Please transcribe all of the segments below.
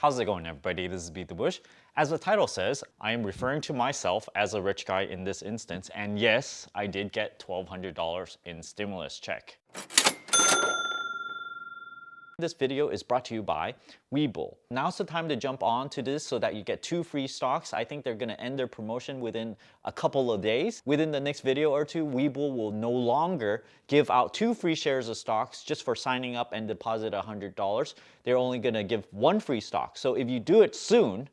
How's it going, everybody? This is BeatTheBush. As the title says, I am referring to myself as a rich guy in this instance, and yes, I did get $1,200 in stimulus check. This video is brought to you by Webull. Now's the time to jump on to this so that you get 2 free stocks. I think they're going to end their promotion within a couple of days. Within the next video or two, Webull will no longer give out 2 free shares of stocks just for signing up and deposit $100. They're only going to give 1 free stock. So if you do it soon,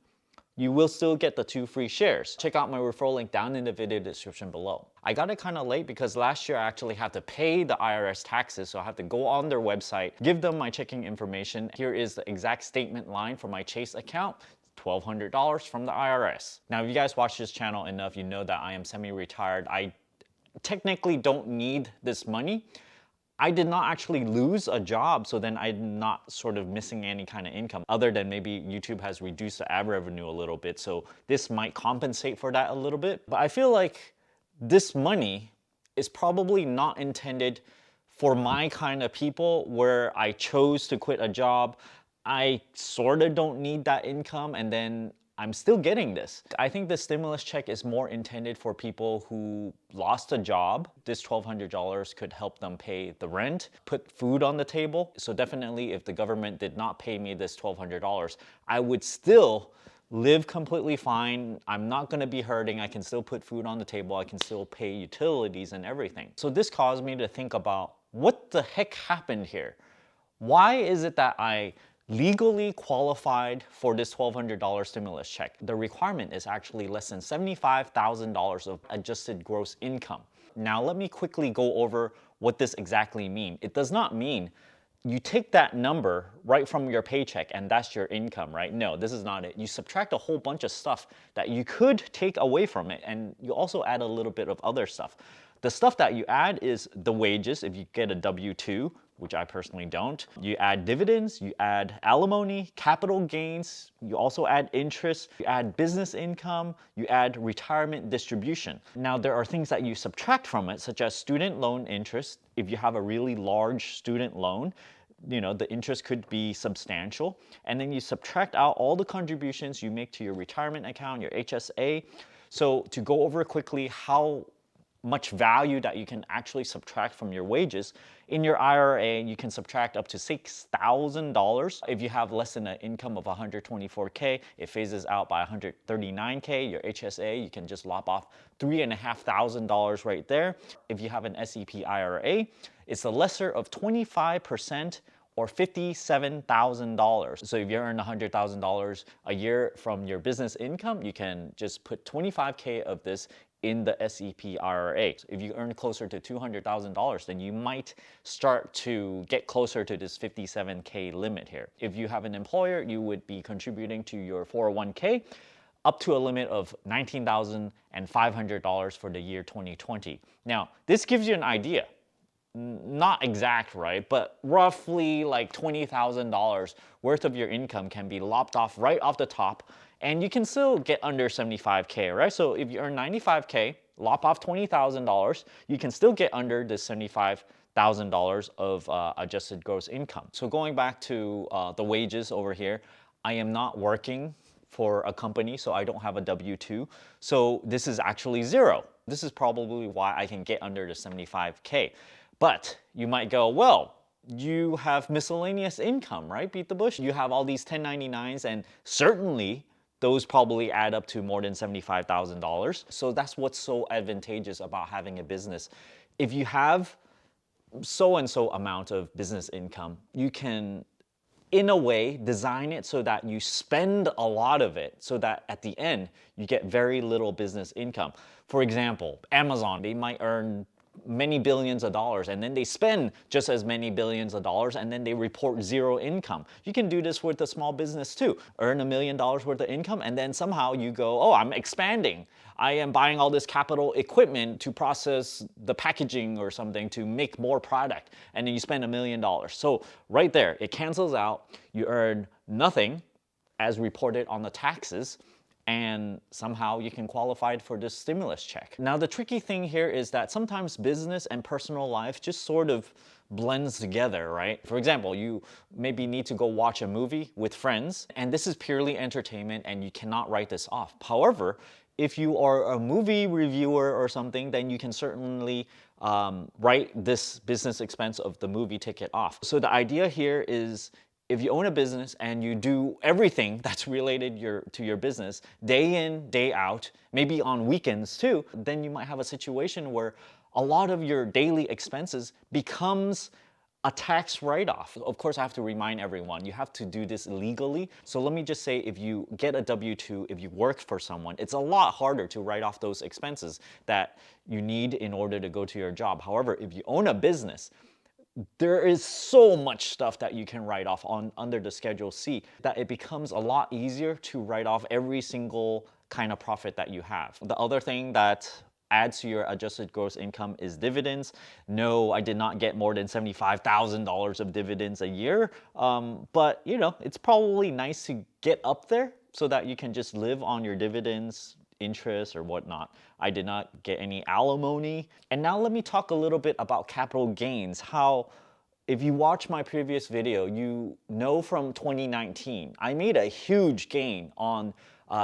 you will still get the 2 free shares. Check out my referral link down in the video description below. I got it kind of late because last year I actually had to pay the IRS taxes, so I have to go on their website, give them my checking information. Here is the exact statement line for my Chase account. $1,200 from the IRS. Now, if you guys watch this channel enough, you know that I am semi-retired. I technically don't need this money. I did not actually lose a job, so then I'm not sort of missing any kind of income other than maybe YouTube has reduced the ad revenue a little bit, so this might compensate for that a little bit. But I feel like this money is probably not intended for my kind of people where I chose to quit a job. I sort of don't need that income and then I'm still getting this. I think the stimulus check is more intended for people who lost a job. This $1,200 could help them pay the rent, put food on the table. So definitely if the government did not pay me this $1,200, I would still live completely fine. I'm not gonna be hurting. I can still put food on the table. I can still pay utilities and everything. So this caused me to think about what the heck happened here? Why is it that I legally qualified for this $1,200 stimulus check? The requirement is actually less than $75,000 of adjusted gross income. Now, let me quickly go over what this exactly means. It does not mean you take that number right from your paycheck and that's your income, right? No, this is not it. You subtract a whole bunch of stuff that you could take away from it, and you also add a little bit of other stuff. The stuff that you add is the wages, if you get a W-2, which I personally don't. You add dividends, you add alimony, capital gains, you also add interest, you add business income, you add retirement distribution. Now, there are things that you subtract from it, such as student loan interest. If you have a really large student loan, you know, the interest could be substantial. And then you subtract out all the contributions you make to your retirement account, your HSA. So to go over quickly how much value that you can actually subtract from your wages. In your IRA, you can subtract up to $6,000. If you have less than an income of $124K, it phases out by $139K. Your HSA, you can just lop off $3,500 right there. If you have an SEP IRA, it's the lesser of 25% or $57,000. So if you earn $100,000 a year from your business income, you can just put 25K of this in the SEP IRA. If you earn closer to $200,000, then you might start to get closer to this 57K limit here. If you have an employer, you would be contributing to your 401K up to a limit of $19,500 for the year 2020. Now, this gives you an idea. Not exact, right? But roughly like $20,000 worth of your income can be lopped off right off the top, and you can still get under 75K, right? So if you earn 95K, lop off $20,000, you can still get under this $75,000 of adjusted gross income. So going back to the wages over here, I am not working for a company, so I don't have a W-2. So this is actually zero. This is probably why I can get under the 75K. But you might go, well, you have miscellaneous income, right? Beat the Bush. You have all these 1099s, and certainly those probably add up to more than $75,000. So that's what's so advantageous about having a business. If you have so-and-so amount of business income, you can, in a way, design it so that you spend a lot of it so that at the end, you get very little business income. For example, Amazon, they might earn many billions of dollars and then they spend just as many billions of dollars and then they report zero income. You can do this with a small business too. Earn $1 million worth of income and then somehow you go, oh, I'm expanding. I am buying all this capital equipment to process the packaging or something to make more product, and then you spend $1 million. So right there, it cancels out. You earn nothing as reported on the taxes, and somehow you can qualify for this stimulus check. Now, the tricky thing here is that sometimes business and personal life just sort of blends together, right? For example, you maybe need to go watch a movie with friends, and this is purely entertainment and you cannot write this off. However, if you are a movie reviewer or something, then you can certainly write this business expense of the movie ticket off. So the idea here is, if you own a business and you do everything that's related to your business, day in, day out, maybe on weekends too, then you might have a situation where a lot of your daily expenses becomes a tax write-off. Of course, I have to remind everyone, you have to do this legally. So let me just say, if you get a W-2, if you work for someone, it's a lot harder to write off those expenses that you need in order to go to your job. However, if you own a business, there is so much stuff that you can write off under the Schedule C that it becomes a lot easier to write off every single kind of profit that you have. The other thing that adds to your adjusted gross income is dividends. No, I did not get more than $75,000 of dividends a year, but you know, it's probably nice to get up there so that you can just live on your dividends, interest, or whatnot. I did not get any alimony. And now let me talk a little bit about capital gains. How, if you watch my previous video, you know from 2019, I made a huge gain on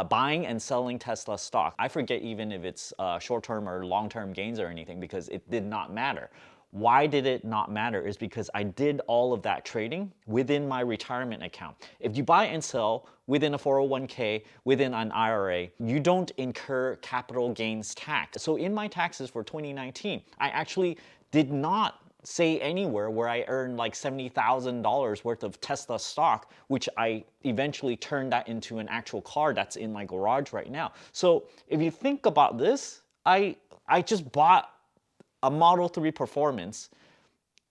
buying and selling Tesla stock. I forget even if it's short-term or long-term gains or anything, because it did not matter. Why did it not matter is because I did all of that trading within my retirement account. If you buy and sell within a 401k, within an IRA, you don't incur capital gains tax. So in my taxes for 2019, I actually did not say anywhere where I earned like $70,000 worth of Tesla stock, which I eventually turned that into an actual car that's in my garage right now. So if you think about this, I just bought a Model 3 Performance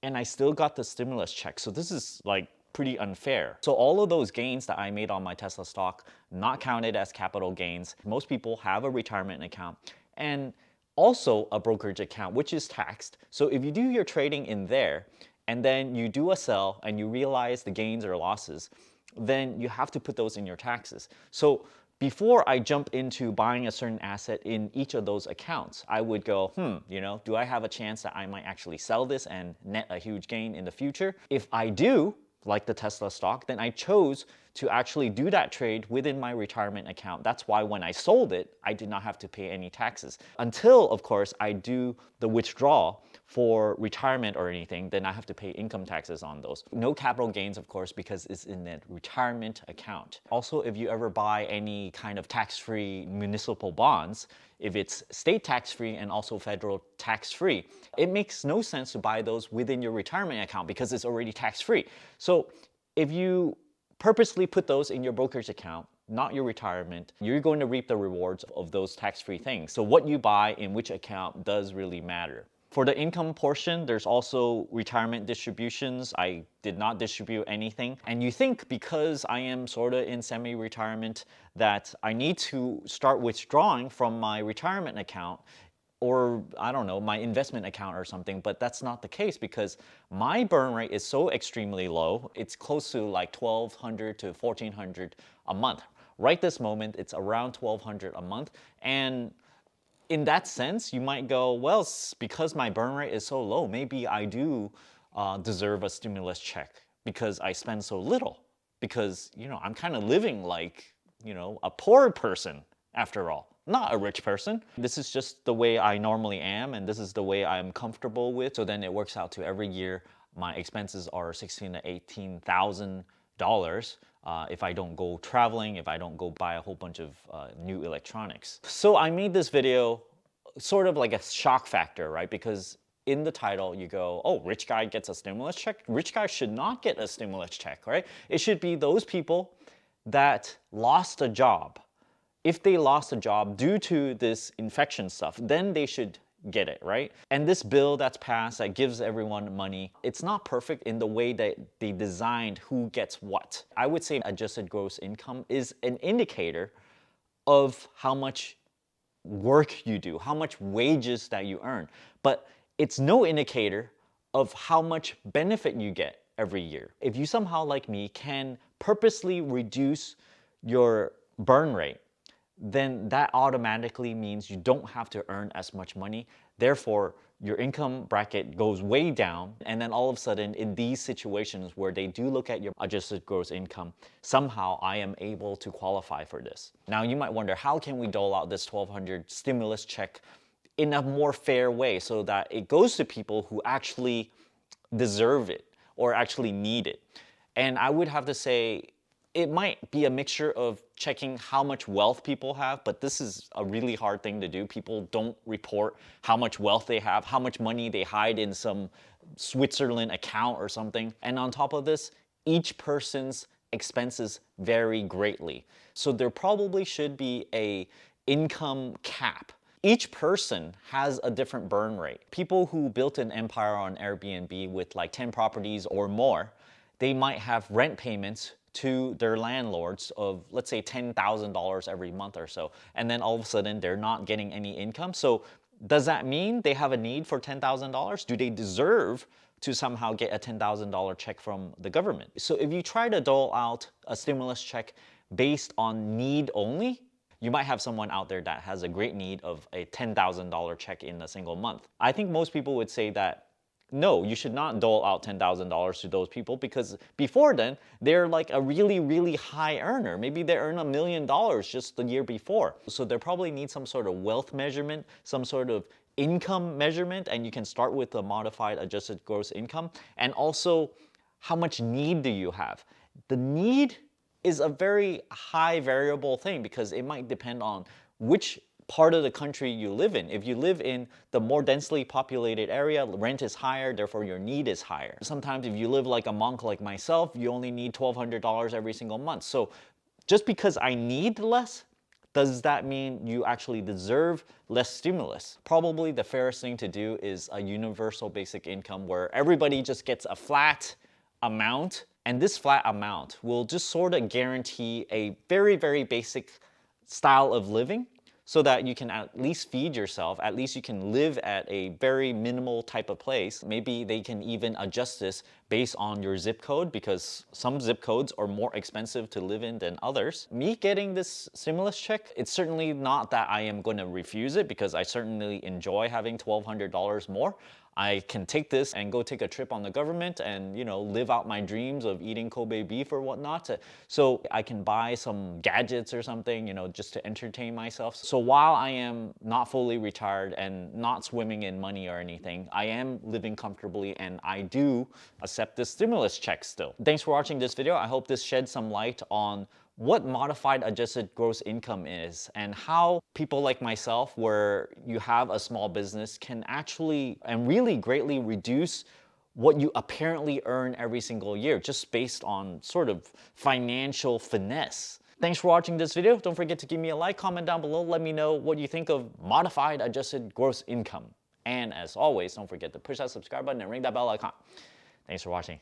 and I still got the stimulus check. So this is like pretty unfair. So all of those gains that I made on my Tesla stock, not counted as capital gains. Most people have a retirement account and also a brokerage account, which is taxed. So if you do your trading in there and then you do a sell and you realize the gains or losses, then you have to put those in your taxes. So before I jump into buying a certain asset in each of those accounts, I would go, you know, do I have a chance that I might actually sell this and net a huge gain in the future? If I do, like the Tesla stock, then I chose to actually do that trade within my retirement account. That's why when I sold it, I did not have to pay any taxes. Until, of course, I do the withdrawal for retirement or anything, then I have to pay income taxes on those. No capital gains, of course, because it's in a retirement account. Also, if you ever buy any kind of tax-free municipal bonds, if it's state tax-free and also federal tax-free, it makes no sense to buy those within your retirement account because it's already tax-free. So if you purposely put those in your brokerage account, not your retirement, you're going to reap the rewards of those tax-free things. So what you buy in which account does really matter. For the income portion, there's also retirement distributions. I did not distribute anything. And you think because I am sort of in semi-retirement that I need to start withdrawing from my retirement account or I don't know, my investment account or something, but that's not the case because my burn rate is so extremely low. It's close to like $1,200 to $1,400 a month. Right this moment, it's around $1,200 a month. And in that sense, you might go, well, because my burn rate is so low, maybe I do deserve a stimulus check because I spend so little. Because, you know, I'm kind of living like, you know, a poor person after all, not a rich person. This is just the way I normally am, and this is the way I'm comfortable with. So then it works out to every year, my expenses are $16,000 to $18,000. If I don't go traveling, if I don't go buy a whole bunch of new electronics. So I made this video sort of like a shock factor, right? Because in the title you go, oh, rich guy gets a stimulus check? Rich guy should not get a stimulus check, right? It should be those people that lost a job. If they lost a job due to this infection stuff, then they should get it, right? And this bill that's passed that gives everyone money, it's not perfect in the way that they designed who gets what. I would say adjusted gross income is an indicator of how much work you do, how much wages that you earn. But it's no indicator of how much benefit you get every year. If you somehow, like me, can purposely reduce your burn rate, then that automatically means you don't have to earn as much money. Therefore, your income bracket goes way down. And then all of a sudden, in these situations where they do look at your adjusted gross income, somehow I am able to qualify for this. Now, you might wonder, how can we dole out this $1,200 stimulus check in a more fair way so that it goes to people who actually deserve it or actually need it? And I would have to say, it might be a mixture of checking how much wealth people have, but this is a really hard thing to do. People don't report how much wealth they have, how much money they hide in some Switzerland account or something. And on top of this, each person's expenses vary greatly. So there probably should be a income cap. Each person has a different burn rate. People who built an empire on Airbnb with like 10 properties or more, they might have rent payments to their landlords of, let's say, $10,000 every month or so. And then all of a sudden, they're not getting any income. So does that mean they have a need for $10,000? Do they deserve to somehow get a $10,000 check from the government? So if you try to dole out a stimulus check based on need only, you might have someone out there that has a great need of a $10,000 check in a single month. I think most people would say that no, you should not dole out $10,000 to those people, because before then, they're like a really, really high earner. Maybe they earn $1 million just the year before. So they probably need some sort of wealth measurement, some sort of income measurement, and you can start with the modified adjusted gross income. And also, how much need do you have? The need is a very high variable thing because it might depend on which part of the country you live in. If you live in the more densely populated area, rent is higher, therefore your need is higher. Sometimes if you live like a monk like myself, you only need $1,200 every single month. So just because I need less, does that mean you actually deserve less stimulus? Probably the fairest thing to do is a universal basic income where everybody just gets a flat amount, and this flat amount will just sort of guarantee a very, very basic style of living, so that you can at least feed yourself, at least you can live at a very minimal type of place. Maybe they can even adjust this based on your zip code, because some zip codes are more expensive to live in than others. Me getting this stimulus check, it's certainly not that I am going to refuse it, because I certainly enjoy having $1,200 more. I can take this and go take a trip on the government and, you know, live out my dreams of eating Kobe beef or whatnot. So I can buy some gadgets or something, you know, just to entertain myself. So while I am not fully retired and not swimming in money or anything, I am living comfortably and I do accept this stimulus check still. Thanks for watching this video. I hope this sheds some light on what modified adjusted gross income is and how people like myself, where you have a small business, can actually and really greatly reduce what you apparently earn every single year just based on sort of financial finesse. Thanks for watching this video. Don't forget to give me a like, comment down below, let me know what you think of modified adjusted gross income. And as always, don't forget to push that subscribe button and ring that bell icon. Thanks for watching.